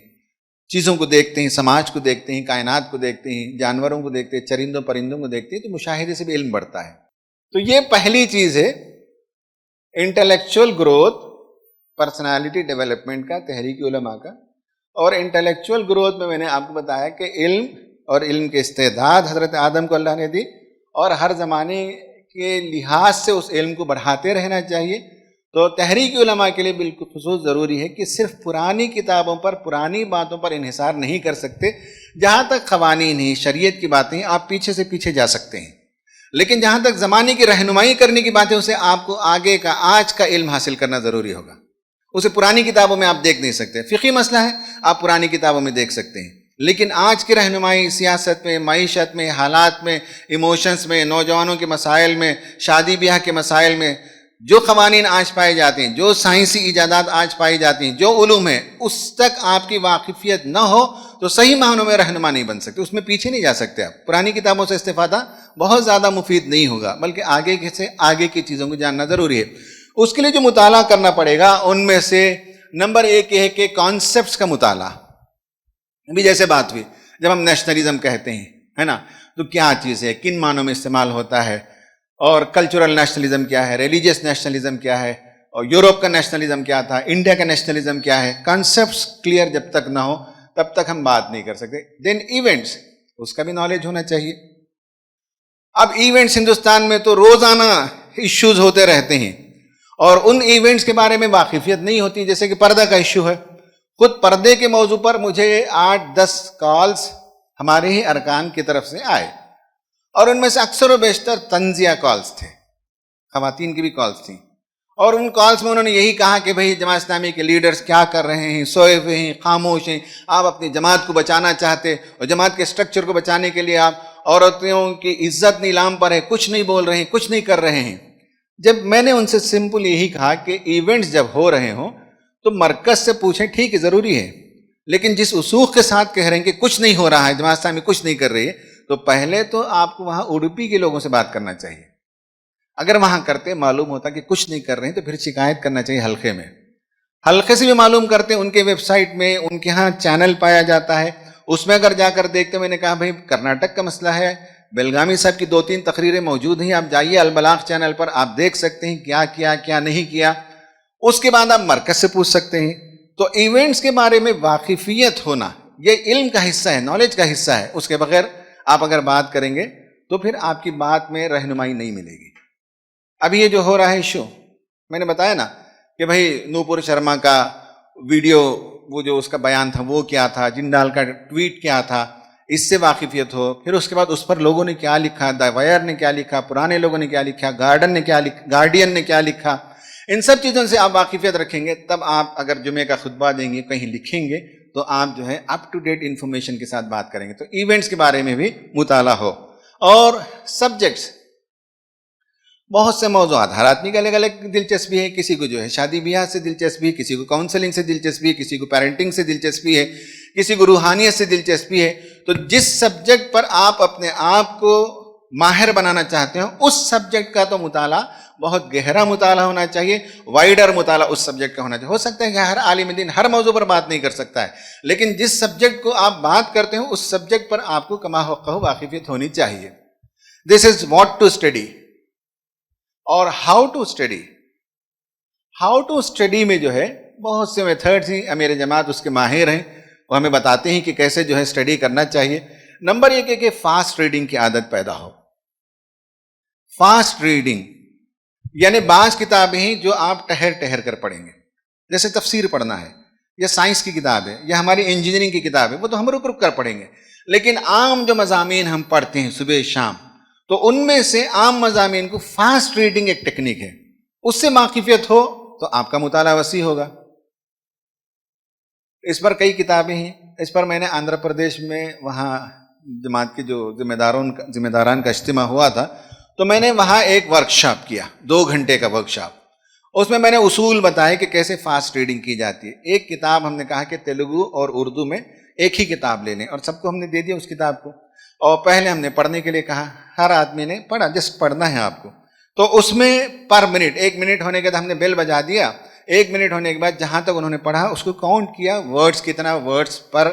چیزوں کو دیکھتے ہیں, سماج کو دیکھتے ہیں, کائنات کو دیکھتے ہیں, جانوروں کو دیکھتے ہیں, چرندوں پرندوں کو دیکھتے ہیں, تو مشاہدے سے بھی علم بڑھتا ہے. تو یہ پہلی چیز ہے انٹلیکچوئل گروتھ, پرسنالٹی ڈیولپمنٹ کا, تحریک علماء کا. اور انٹلیکچوئل گروتھ میں نے آپ کو بتایا کہ علم اور علم کے استعداد حضرت آدم کو اللہ نے دی, اور ہر زمانے کے لحاظ سے اس علم کو بڑھاتے رہنا چاہیے. تو تحریک علماء کے لیے بالکل خصوص ضروری ہے کہ صرف پرانی کتابوں پر, پرانی باتوں پر انحصار نہیں کر سکتے. جہاں تک قوانین ہیں, شریعت کی باتیں, آپ پیچھے سے پیچھے جا سکتے ہیں, لیکن جہاں تک زمانے کی رہنمائی کرنے کی باتیں, اسے آپ کو آگے کا, آج کا علم حاصل کرنا ضروری ہوگا. اسے پرانی کتابوں میں آپ دیکھ نہیں سکتے. فقہی مسئلہ ہے, آپ پرانی کتابوں میں دیکھ سکتے ہیں, لیکن آج کی رہنمائی سیاست میں, معیشت میں, حالات میں, ایموشنز میں, نوجوانوں کے مسائل میں, شادی بیاہ کے مسائل میں, جو قوانین آج پائے جاتے ہیں, جو سائنسی ایجادات آج پائی جاتی ہیں, جو علوم ہیں, اس تک آپ کی واقفیت نہ ہو تو صحیح معنوں میں رہنما نہیں بن سکتے, اس میں پیچھے نہیں جا سکتے آپ. پرانی کتابوں سے استفادہ بہت زیادہ مفید نہیں ہوگا, بلکہ آگے کی چیزوں کو جاننا ضروری ہے. اس کے لیے جو مطالعہ کرنا پڑے گا, ان میں سے نمبر 1 یہ ہے کہ کانسیپٹس کا مطالعہ. ابھی جیسے بات ہوئی, جب ہم نیشنلزم کہتے ہیں, ہے نا, تو کیا چیز ہے, کن معنوں میں استعمال ہوتا ہے, اور کلچرل نیشنلزم کیا ہے, ریلیجیس نیشنلزم کیا ہے, اور یورپ کا نیشنلزم کیا تھا, انڈیا کا نیشنلزم کیا ہے. کانسیپٹس کلیئر جب تک نہ ہو تب تک ہم بات نہیں کر سکتے. دین ایونٹس, اس کا بھی نالج ہونا چاہیے. اب ایونٹس ہندوستان میں تو روزانہ ایشوز ہوتے رہتے ہیں, اور ان ایونٹس کے بارے میں واقفیت نہیں ہوتی. جیسے کہ پردہ کا ایشو ہے, خود پردے کے موضوع پر مجھے 8-10 کالز ہمارے ہی ارکان کی طرف سے آئے, اور ان میں سے اکثر و بیشتر طنزیہ کالز تھے, خواتین کی بھی کالز تھیں. اور ان کالز میں انہوں نے یہی کہا کہ بھئی جماعت اسلامی کے لیڈرز کیا کر رہے ہیں, سوئے ہوئے ہیں, خاموش ہیں, آپ اپنی جماعت کو بچانا چاہتے, اور جماعت کے اسٹرکچر کو بچانے کے لیے آپ عورتوں کی عزت نیلام پر ہے, کچھ نہیں بول رہے ہیں, کچھ نہیں کر رہے ہیں. جب میں نے ان سے سمپل یہی کہا کہ ایونٹس جب ہو رہے ہوں تو مرکز سے پوچھیں, ٹھیک ہے ضروری ہے, لیکن جس وثوق کے ساتھ کہہ رہے ہیں کہ کچھ نہیں ہو رہا ہے, جماعت اسلامی کچھ نہیں کر رہی ہے, تو پہلے تو آپ کو وہاں اڈوپی کے لوگوں سے بات کرنا چاہیے. اگر وہاں کرتے معلوم ہوتا کہ کچھ نہیں کر رہے ہیں تو پھر شکایت کرنا چاہیے حلقے میں. حلقے سے بھی معلوم کرتے, ان کے ویب سائٹ میں ان کے ہاں چینل پایا جاتا ہے, اس میں اگر جا کر دیکھتے, میں نے کہا بھائی کرناٹک کا مسئلہ ہے, بیلگامی صاحب کی 2-3 تقریریں موجود ہیں, آپ جائیے البلاغ چینل پر, آپ دیکھ سکتے ہیں کیا کیا کیا نہیں کیا. اس کے بعد آپ مرکز سے پوچھ سکتے ہیں. تو ایونٹس کے بارے میں واقفیت ہونا یہ علم کا حصہ ہے, نالج کا حصہ ہے. اس کے بغیر آپ اگر بات کریں گے تو پھر آپ کی بات میں رہنمائی نہیں ملے گی. ابھی یہ جو ہو رہا ہے ایشو, میں نے بتایا نا کہ بھائی نوپور شرما کا ویڈیو, وہ جو اس کا بیان تھا وہ کیا تھا, جنڈال کا ٹویٹ کیا تھا, اس سے واقفیت ہو. پھر اس کے بعد اس پر لوگوں نے کیا لکھا, دا وائر نے کیا لکھا, پرانے لوگوں نے کیا لکھا, گارڈین نے کیا لکھا, ان سب چیزوں سے آپ واقفیت رکھیں گے. تب آپ اگر جمعے کا خطبہ دیں گے, کہیں لکھیں گے, تو آپ جو ہے اپ ٹو ڈیٹ انفارمیشن کے ساتھ بات کریں گے. تو ایونٹس کے بارے میں بھی مطالعہ ہو. اور سبجیکٹس, بہت سے موضوعات, ہر آدمی کا الگ الگ دلچسپی ہے. کسی کو جو ہے شادی بیاہ سے دلچسپی ہے, کسی کو کاؤنسلنگ سے دلچسپی ہے, کسی کو پیرنٹنگ سے دلچسپی ہے, کسی کو روحانیت سے دلچسپی ہے. تو جس سبجیکٹ پر آپ اپنے آپ کو ماہر بنانا چاہتے ہیں, اس سبجیکٹ کا تو مطالعہ بہت گہرا مطالعہ ہونا چاہیے, وائڈر مطالعہ اس سبجیکٹ کا ہونا چاہیے. ہو سکتا ہے کہ ہر عالم دین ہر موضوع پر بات نہیں کر سکتا ہے, لیکن جس سبجیکٹ کو آپ بات کرتے ہیں اس سبجیکٹ پر آپ کو کما حقہ واقفیت ہونی چاہیے. This is what to study اور how to study. How to study میں جو ہے بہت سے میتھڈز ہیں, امیر جماعت اس کے ماہر ہیں, وہ ہمیں بتاتے ہیں کہ کیسے جو ہے اسٹڈی کرنا چاہیے. نمبر 1 ہے کہ فاسٹ ریڈنگ کی عادت پیدا ہو. فاسٹ ریڈنگ یعنی بعض کتابیں ہیں جو آپ ٹہر ٹہر کر پڑھیں گے, جیسے تفسیر پڑھنا ہے, یا سائنس کی کتاب ہے, یا ہماری انجینئرنگ کی کتاب ہے, وہ تو ہم رک رک کر پڑھیں گے. لیکن عام جو مضامین ہم پڑھتے ہیں صبح شام, تو ان میں سے عام مضامین کو فاسٹ ریڈنگ ایک ٹیکنیک ہے, اس سے واقفیت ہو تو آپ کا مطالعہ وسیع ہوگا. اس پر کئی کتابیں ہیں. اس پر میں نے آندھرا پردیش میں وہاں جماعت کے جو ذمہ داران کا اجتماع ہوا تھا, تو میں نے وہاں ایک ورکشاپ کیا, 2 گھنٹے کا ورکشاپ. اس میں نے اصول بتائے کہ کیسے فاسٹ ریڈنگ کی جاتی ہے. ایک کتاب ہم نے کہا کہ تیلگو اور اردو میں ایک ہی کتاب لے لیں, اور سب کو ہم نے دے دیا اس کتاب کو. اور پہلے ہم نے پڑھنے کے لیے کہا, ہر آدمی نے پڑھا, جسٹ پڑھنا ہے آپ کو. تو اس میں پر منٹ 1 منٹ ہونے کے بعد ہم نے بیل بجا دیا. 1 منٹ ہونے کے بعد جہاں تک انہوں نے پڑھا اس کو کاؤنٹ کیا, ورڈز کتنا words per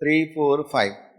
3, 4, 5,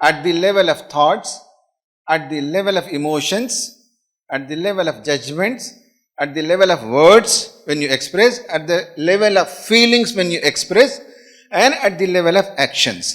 at the level of thoughts, at the level of emotions, at the level of judgments, at the level of words when you express, at the level of feelings when you express, and at the level of actions.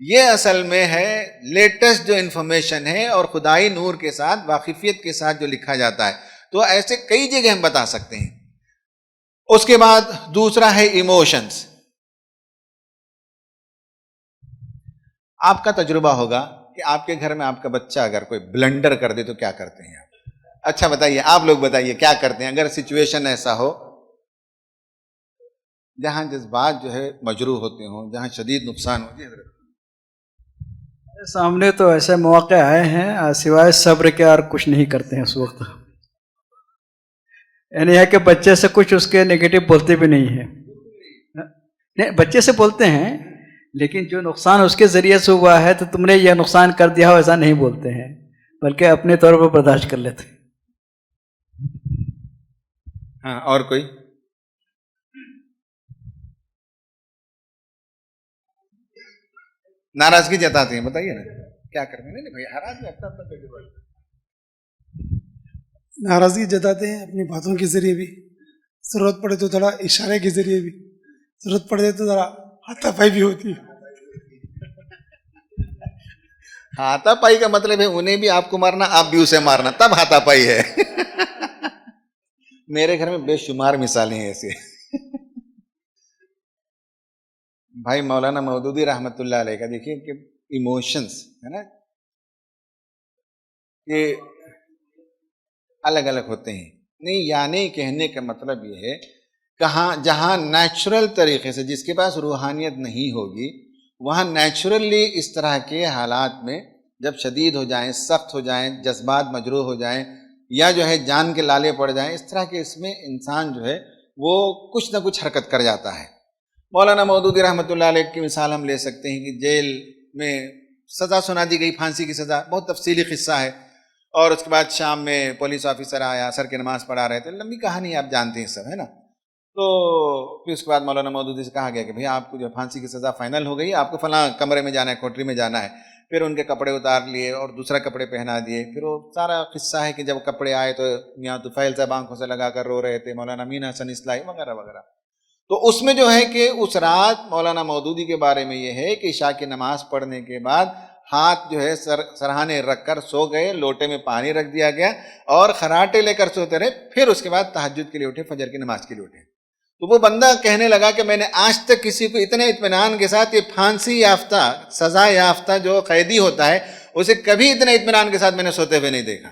یہ اصل میں ہے latest جو information ہے اور خدائی نور کے ساتھ واقفیت کے ساتھ جو لکھا جاتا ہے. تو ایسے کئی جگہ ہم بتا سکتے ہیں. اس کے بعد دوسرا ہے ایموشنز. آپ کا تجربہ ہوگا کہ آپ کے گھر میں آپ کا بچہ اگر کوئی بلنڈر کر دے تو کیا کرتے ہیں آپ؟ اچھا بتائیے، آپ لوگ بتائیے کیا کرتے ہیں اگر سچویشن ایسا ہو جہاں جذبات جو ہے مجروح ہوتے ہوں، جہاں شدید نقصان ہو. جی حضرت. سامنے تو ایسے مواقع آئے ہیں، سوائے صبر کے اور کچھ نہیں کرتے ہیں اس وقت. یعنی ہے کہ بچے سے کچھ اس کے نیگیٹو بولتے بھی نہیں ہیں. نہیں، بچے سے بولتے ہیں لیکن جو نقصان اس کے ذریعے سے ہوا ہے تو تم نے یہ نقصان کر دیا ہو ایسا نہیں بولتے ہیں، بلکہ اپنے طور پر برداشت کر لیتے ہیں. ہاں، اور کوئی؟ ناراضگی جتاتے ہیں، بتائیے نا کیا کریں. نہیں بھائی، ہر آدمی اپنا اپنا تجربہ. ناراضگی جتاتے ہیں اپنی باتوں کے ذریعے بھی، ضرورت پڑے تو تھوڑا اشارے کے ذریعے بھی، ضرورت پڑے تو ذرا ہاتھا پائی بھی ہوتی ہے. ہاتھا پائی کا مطلب ہے انہیں بھی آپ کو مارنا، آپ بھی اسے مارنا، تب ہاتھا پائی ہے. میرے گھر میں بے شمار مثالیں ہیں ایسے. بھائی مولانا مودودی رحمت اللہ علیہ کا دیکھیے کہ ایموشنز ہے نا یہ الگ الگ ہوتے ہیں. نہیں، یعنی کہنے کا مطلب یہ ہے جہاں نیچرل طریقے سے، جس کے پاس روحانیت نہیں ہوگی، وہاں نیچرلی اس طرح کے حالات میں جب شدید ہو جائیں، سخت ہو جائیں، جذبات مجروح ہو جائیں، یا جو ہے جان کے لالے پڑ جائیں، اس طرح کے اس میں انسان جو ہے وہ کچھ نہ کچھ حرکت کر جاتا ہے. مولانا مودودی رحمۃ اللہ علیہ کی مثال ہم لے سکتے ہیں کہ جیل میں سزا سنا دی گئی، پھانسی کی سزا. بہت تفصیلی قصہ ہے. اور اس کے بعد شام میں پولیس آفیسر آیا، سر کی نماز پڑھا رہے تھے، لمبی کہانی آپ جانتے ہیں سب، ہے نا. تو پھر اس کے بعد مولانا مودودی سے کہا گیا کہ بھئی آپ کو جو پھانسی کی سزا فائنل ہو گئی، آپ کو فلاں کمرے میں جانا ہے، کوٹری میں جانا ہے. پھر ان کے کپڑے اتار لیے اور دوسرا کپڑے پہنا دیے. پھر وہ سارا قصہ ہے کہ جب کپڑے آئے تو میاں طفیل صاحب آنکھوں سے لگا کر رو رہے تھے، مولانا امین حسن اصلاحی وغیرہ وغیرہ. تو اس میں جو ہے کہ اس رات مولانا مودودی کے بارے میں یہ ہے کہ عشاء کی نماز پڑھنے کے بعد ہاتھ جو ہے سرہانے رکھ کر سو گئے، لوٹے میں پانی رکھ دیا گیا اور خراٹے لے کر سوتے رہے. پھر اس کے بعد تہجد کے لیے اٹھے، فجر کی نماز کے لیے اٹھے. تو وہ بندہ کہنے لگا کہ میں نے آج تک کسی کو اتنے اطمینان کے ساتھ، یہ پھانسی یافتہ، سزا یافتہ جو قیدی ہوتا ہے، اسے کبھی اتنے اطمینان کے ساتھ میں نے سوتے ہوئے نہیں دیکھا.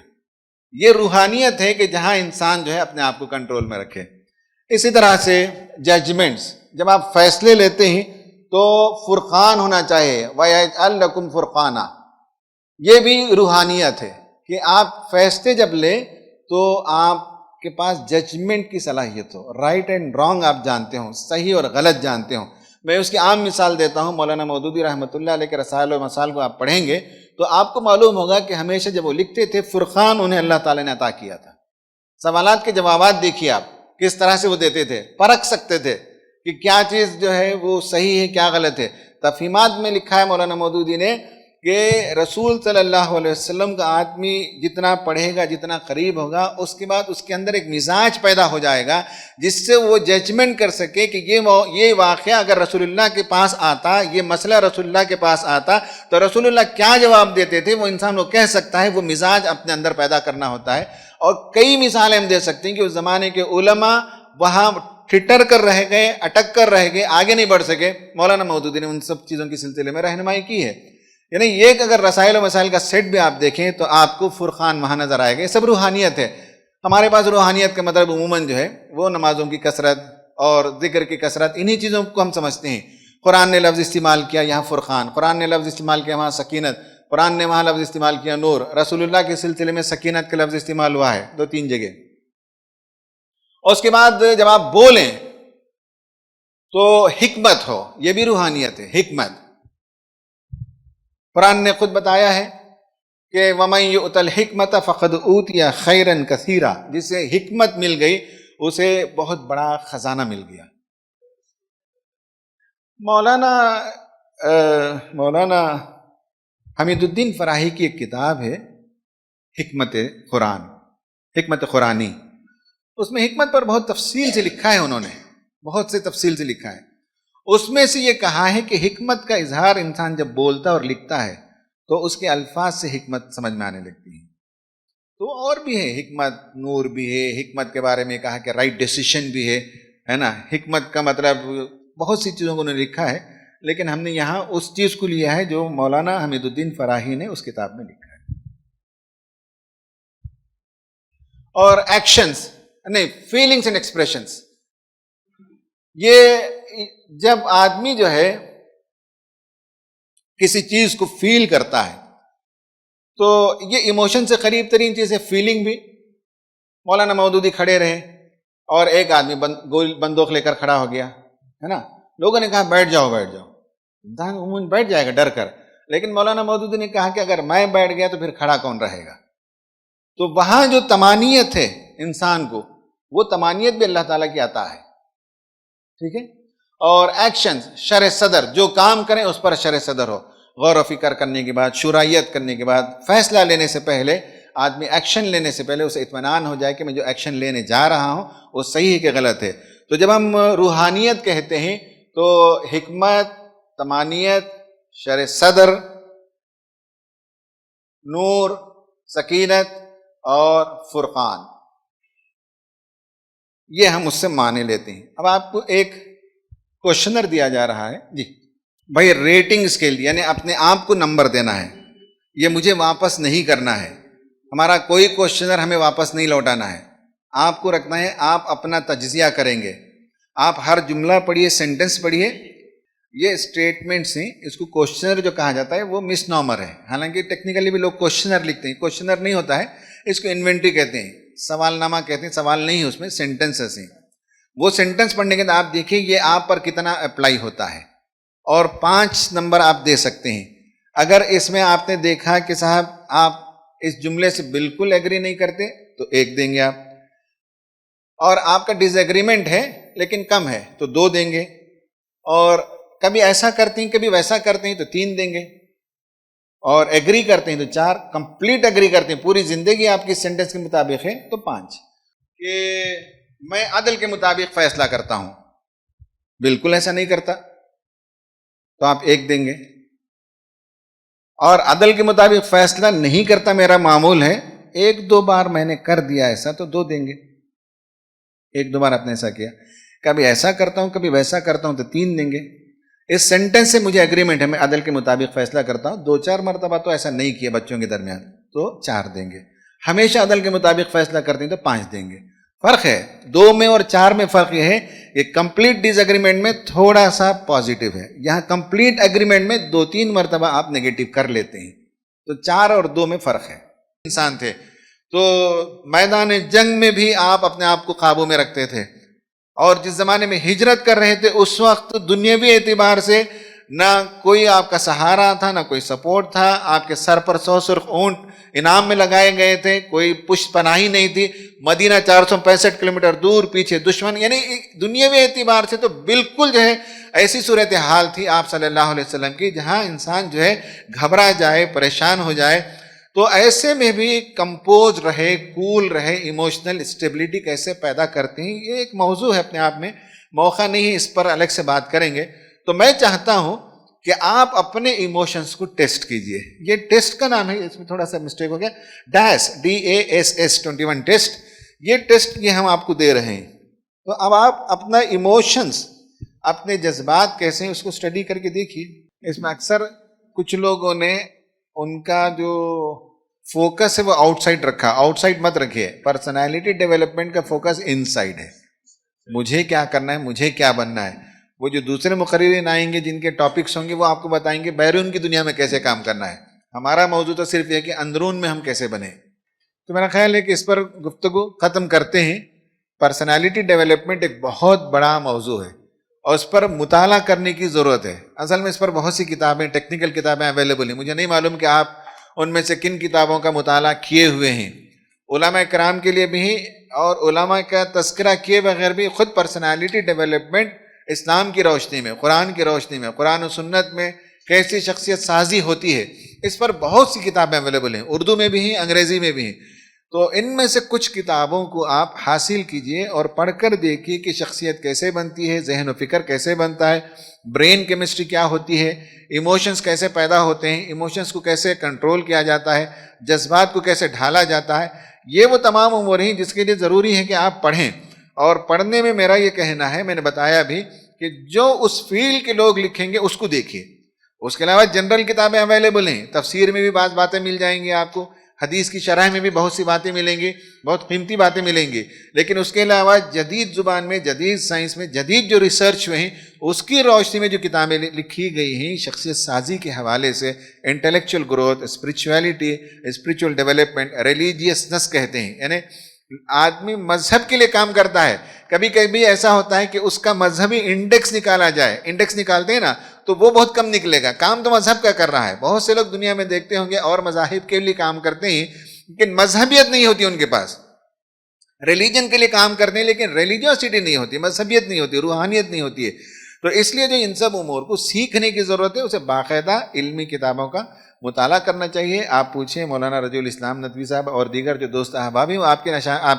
یہ روحانیت ہے کہ جہاں انسان جو ہے اپنے آپ کو کنٹرول میں رکھے. اسی طرح سے ججمنٹس، جب آپ فیصلے لیتے ہیں تو فرقان ہونا چاہیے. وَيَجْعَلْ لَكُمْ فُرْقَانًا، یہ بھی روحانیت ہے کہ آپ فیصلے جب لیں تو آپ کے پاس ججمنٹ کی صلاحیت ہو، رائٹ اینڈ رانگ آپ جانتے ہوں، صحیح اور غلط جانتے ہوں. میں اس کی عام مثال دیتا ہوں. مولانا مودودی رحمۃ اللہ علیہ کے رسائل و مسائل کو آپ پڑھیں گے تو آپ کو معلوم ہوگا کہ ہمیشہ جب وہ لکھتے تھے فرقان انہیں اللہ تعالیٰ نے عطا کیا تھا. سوالات کے جوابات دیکھیے آپ کس طرح سے وہ دیتے تھے، پرکھ سکتے تھے کہ کیا چیز جو ہے وہ صحیح ہے، کیا غلط ہے. تفہیمات میں لکھا ہے مولانا مودودی نے کہ رسول صلی اللہ علیہ وسلم کا آدمی جتنا پڑھے گا، جتنا قریب ہوگا، اس کے بعد اس کے اندر ایک مزاج پیدا ہو جائے گا جس سے وہ ججمنٹ کر سکے کہ یہ واقعہ اگر رسول اللہ کے پاس آتا، یہ مسئلہ رسول اللہ کے پاس آتا تو رسول اللہ کیا جواب دیتے تھے. وہ انسان کو کہہ سکتا ہے، وہ مزاج اپنے اندر پیدا کرنا ہوتا ہے. اور کئی مثالیں ہم دے سکتے ہیں کہ اس زمانے کے علماء وہاں ٹھٹر کر رہ گئے، اٹک کر رہ گئے، آگے نہیں بڑھ سکے. مولانا مودودی نے ان سب چیزوں کے سلسلے میں رہنمائی کی ہے. یعنی یہ کہ اگر رسائل و مسائل کا سیٹ بھی آپ دیکھیں تو آپ کو فرقان وہاں نظر آئے گا. یہ سب روحانیت ہے. ہمارے پاس روحانیت کا مطلب عموماً جو ہے وہ نمازوں کی کثرت اور ذکر کی کثرت، انہی چیزوں کو ہم سمجھتے ہیں. قرآن نے لفظ استعمال کیا یہاں فرقان، قرآن نے لفظ استعمال کیا وہاں سکینت، قرآن نے وہاں لفظ استعمال کیا نور. رسول اللہ کے سلسلے میں سکینت کا لفظ استعمال ہوا ہے 2-3 جگہ. اور اس کے بعد جب آپ بولیں تو حکمت ہو، یہ بھی روحانیت ہے. حکمت قرآن نے خود بتایا ہے کہ وَمَن يُؤْتَ الْحِكْمَةَ فَقَدْ أُوتِيَ خَيْرًا كَثِيرًا، جسے حکمت مل گئی اسے بہت بڑا خزانہ مل گیا. مولانا حمید الدین فراہی کی ایک کتاب ہے حکمت قرآن، حکمت قرآنی. اس میں حکمت پر بہت تفصیل سے لکھا ہے، انہوں نے بہت سے تفصیل سے لکھا ہے. اس میں سے یہ کہا ہے کہ حکمت کا اظہار انسان جب بولتا اور لکھتا ہے تو اس کے الفاظ سے حکمت سمجھ میں آنے لگتی ہے. تو اور بھی ہے حکمت، نور بھی ہے، حکمت کے بارے میں کہا کہ رائٹ ڈیسیشن بھی ہے نا. حکمت کا مطلب بہت سی چیزوں کو انہوں نے لکھا ہے، لیکن ہم نے یہاں اس چیز کو لیا ہے جو مولانا حمید الدین فراہی نے اس کتاب میں لکھا ہے. اور ایکشنز نہیں، فیلنگز اینڈ ایکسپریشنز، یہ جب آدمی جو ہے کسی چیز کو فیل کرتا ہے تو یہ ایموشن سے قریب ترین چیز ہے فیلنگ بھی. مولانا مودودی کھڑے رہے اور ایک آدمی بندوق لے کر کھڑا ہو گیا ہے نا. لوگوں نے کہا بیٹھ جاؤ بیٹھ جاؤ، انسان عموماً بیٹھ جائے گا ڈر کر، لیکن مولانا مودودی نے کہا کہ اگر میں بیٹھ گیا تو پھر کھڑا کون رہے گا. تو وہاں جو تمانیت ہے انسان کو، وہ تمانیت بھی اللہ تعالیٰ کی عطا ہے. ٹھیک ہے. اور ایکشنز، شرح صدر، جو کام کریں اس پر شرح صدر ہو، غور و فکر کرنے کے بعد، شورائیت کرنے کے بعد، فیصلہ لینے سے پہلے آدمی ایکشن لینے سے پہلے اسے اطمینان ہو جائے کہ میں جو ایکشن لینے جا رہا ہوں وہ صحیح ہے کہ غلط ہے. تو جب ہم روحانیت کہتے ہیں تو حکمت، تمانیت، شرح صدر، نور، سکینت اور فرقان، یہ ہم اس سے معنی لیتے ہیں. اب آپ کو ایک کوشچنر دیا جا رہا ہے جی بھائی، ریٹنگ اسکیل، یعنی اپنے آپ کو نمبر دینا ہے. یہ مجھے واپس نہیں کرنا ہے، ہمارا کوئی کوشچنر ہمیں واپس نہیں لوٹانا ہے. آپ کو رکھنا ہے، آپ اپنا تجزیہ کریں گے. آپ ہر جملہ پڑھیے، سینٹنس پڑھیے. یہ اسٹیٹمنٹس ہیں، اس کو کوشچنر جو کہا جاتا ہے وہ مس نامر ہے. حالانکہ ٹیکنیکلی بھی لوگ کوشچنر لکھتے ہیں، کوشچنر نہیں ہوتا ہے، اس کو انوینٹری کہتے ہیں، سوال نامہ کہتے ہیں. سوال نہیں ہے اس میں، سینٹنسز ہیں. وہ سینٹنس پڑھنے کے بعد آپ دیکھیں یہ آپ پر کتنا اپلائی ہوتا ہے، اور 5 نمبر آپ دے سکتے ہیں. اگر اس میں آپ نے دیکھا کہ صاحب آپ اس جملے سے بالکل ایگری نہیں کرتے تو 1 دیں گے آپ، اور آپ کا ڈس ایگریمنٹ ہے لیکن کم ہے تو 2 دیں گے، اور کبھی ایسا کرتے ہیں کبھی ویسا کرتے ہیں تو 3 دیں گے، اور ایگری کرتے ہیں تو 4، کمپلیٹ ایگری کرتے ہیں، پوری زندگی آپ کی سینٹنس کے مطابق ہے تو 5. کہ میں عدل کے مطابق فیصلہ کرتا ہوں، بالکل ایسا نہیں کرتا تو آپ 1 دیں گے، اور عدل کے مطابق فیصلہ نہیں کرتا، میرا معمول ہے 1-2 بار میں نے کر دیا ایسا تو 2 دیں گے. 1-2 بار آپ نے ایسا کیا، کبھی ایسا کرتا ہوں کبھی ویسا کرتا ہوں تو 3 دیں گے. اس سینٹنس سے مجھے ایگریمنٹ ہے، میں عدل کے مطابق فیصلہ کرتا ہوں. 2-4 مرتبہ تو ایسا نہیں کیا بچوں کے درمیان تو 4 دیں گے. ہمیشہ عدل کے مطابق فیصلہ کرتے ہیں تو 5 دیں گے. فرق ہے 2 میں اور 4 میں. فرق یہ ہے کہ کمپلیٹ ڈس ایگریمنٹ میں تھوڑا سا پازیٹیو ہے، یہاں کمپلیٹ ایگریمنٹ میں 2-3 مرتبہ آپ نگیٹو کر لیتے ہیں. تو 4 اور 2 میں فرق ہے. انسان تھے تو میدان جنگ میں بھی آپ اپنے آپ کو قابو میں رکھتے تھے، اور جس زمانے میں ہجرت کر رہے تھے اس وقت دنیاوی اعتبار سے نہ کوئی آپ کا سہارا تھا، نہ کوئی سپورٹ تھا. آپ کے سر پر 100 سرخ اونٹ انعام میں لگائے گئے تھے، کوئی پشت پناہی نہیں تھی. مدینہ 465 کلومیٹر دور، پیچھے دشمن، یعنی دنیاوی اعتبار سے تو بالکل جو ہے ایسی صورتحال تھی آپ صلی اللہ علیہ وسلم کی جہاں انسان جو ہے گھبرا جائے، پریشان ہو جائے. تو ایسے میں بھی کمپوز رہے، کول رہے. ایموشنل اسٹیبلٹی کیسے پیدا کرتے ہیں یہ ایک موضوع ہے اپنے آپ میں، موقع نہیں ہے اس پر الگ سے بات کریں گے. تو میں چاہتا ہوں کہ آپ اپنے ایموشنز کو ٹیسٹ کیجئے. یہ ٹیسٹ کا نام ہے، اس میں تھوڑا سا مسٹیک ہو گیا، DASS DASS 21 ٹیسٹ. یہ ٹیسٹ یہ ہم آپ کو دے رہے ہیں. تو اب آپ اپنا ایموشنز، اپنے جذبات کیسے ہیں اس کو اسٹڈی کر کے دیکھیے. اس میں اکثر کچھ لوگوں نے ان کا جو فوکس ہے وہ آؤٹ سائڈ رکھا. آؤٹ سائڈ مت رکھیے. پرسنالٹی ڈیولپمنٹ کا فوکس ان سائڈ ہے، مجھے کیا کرنا ہے، مجھے کیا بننا ہے. وہ جو دوسرے مقررین آئیں گے جن کے ٹاپکس ہوں گے وہ آپ کو بتائیں گے بیرون کی دنیا میں کیسے کام کرنا ہے. ہمارا موضوع تو صرف یہ کہ اندرون میں ہم کیسے بنے. تو میرا خیال ہے کہ اس پر گفتگو ختم کرتے ہیں. پرسنالٹی ڈیولپمنٹ ایک بہت بڑا موضوع ہے اور اس پر مطالعہ کرنے کی ضرورت ہے. اصل میں اس پر بہت سی کتابیں، ٹیکنیکل کتابیں اویلیبل ہیں. مجھے نہیں معلوم کہ آپ ان میں سے کن کتابوں کا مطالعہ کیے ہوئے ہیں. علماء کرام کے لیے بھی ہیں اور علماء کا تذکرہ کیے بغیر بھی خود پرسنالٹی ڈیولپمنٹ اسلام کی روشنی میں، قرآن کی روشنی میں، قرآن و سنت میں کیسی شخصیت سازی ہوتی ہے، اس پر بہت سی کتابیں اویلیبل ہیں. اردو میں بھی ہیں، انگریزی میں بھی ہیں. تو ان میں سے کچھ کتابوں کو آپ حاصل کیجئے اور پڑھ کر دیکھیے کہ شخصیت کیسے بنتی ہے، ذہن و فکر کیسے بنتا ہے، برین کیمسٹری کیا ہوتی ہے، ایموشنز کیسے پیدا ہوتے ہیں، ایموشنز کو کیسے کنٹرول کیا جاتا ہے، جذبات کو کیسے ڈھالا جاتا ہے. یہ وہ تمام امور ہیں جس کے لیے ضروری ہے کہ آپ پڑھیں. اور پڑھنے میں میرا یہ کہنا ہے، میں نے بتایا بھی، کہ جو اس فیلڈ کے لوگ لکھیں گے اس کو دیکھیے. اس کے علاوہ جنرل کتابیں اویلیبل ہیں، تفسیر میں بھی بعض باتیں مل جائیں گی آپ کو، حدیث کی شرح میں بھی بہت سی باتیں ملیں گی، بہت قیمتی باتیں ملیں گی. لیکن اس کے علاوہ جدید زبان میں، جدید سائنس میں، جدید جو ریسرچ ہوئے ہیں اس کی روشنی میں جو کتابیں لکھی گئی ہیں شخصیت سازی کے حوالے سے، intellectual growth, spirituality, spiritual development, religiousness کہتے ہیں، یعنی آدمی مذہب کے لیے کام کرتا ہے. کبھی کبھی ایسا ہوتا ہے کہ اس کا مذہبی انڈیکس نکالا جائے، انڈیکس نکالتے ہیں نا تو وہ بہت کم نکلے گا. کام تو مذہب کا کر رہا ہے. بہت سے لوگ دنیا میں دیکھتے ہوں گے اور مذاہب کے لیے کام کرتے ہیں لیکن مذہبیت نہیں ہوتی ان کے پاس. ریلیجن کے لیے کام کرتے ہیں لیکن ریلیجیوسٹی نہیں ہوتی، مذہبیت نہیں ہوتی، روحانیت نہیں ہوتی ہے. تو اس لیے جو ان سب امور کو سیکھنے کی ضرورت ہے، اسے باقاعدہ علمی کتابوں کا مطالعہ کرنا چاہیے. آپ پوچھیں مولانا رجع الاسلام ندوی صاحب اور دیگر جو دوست احباب ہیں، وہ آپ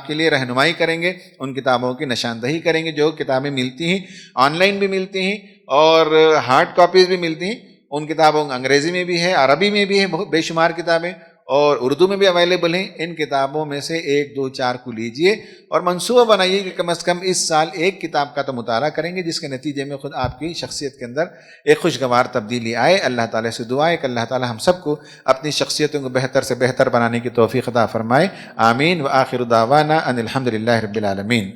کے لیے رہنمائی کریں گے، ان کتابوں کی نشاندہی کریں گے. جو کتابیں ملتی ہیں آن لائن بھی ملتی ہیں اور ہارڈ کاپیز بھی ملتی ہیں. ان کتابوں انگریزی میں بھی ہے، عربی میں بھی ہے، بہت بے شمار کتابیں، اور اردو میں بھی اویلیبل ہیں. ان کتابوں میں سے 1 2 4 کو لیجئے اور منصوبہ بنائیے کہ کم از کم اس سال ایک کتاب کا تو مطالعہ کریں گے، جس کے نتیجے میں خود آپ کی شخصیت کے اندر ایک خوشگوار تبدیلی آئے. اللہ تعالیٰ سے دعا ہے کہ اللہ تعالیٰ ہم سب کو اپنی شخصیتوں کو بہتر سے بہتر بنانے کی توفیق عطا فرمائے. آمین. وآخر دعوانا ان الحمدللہ رب العالمین.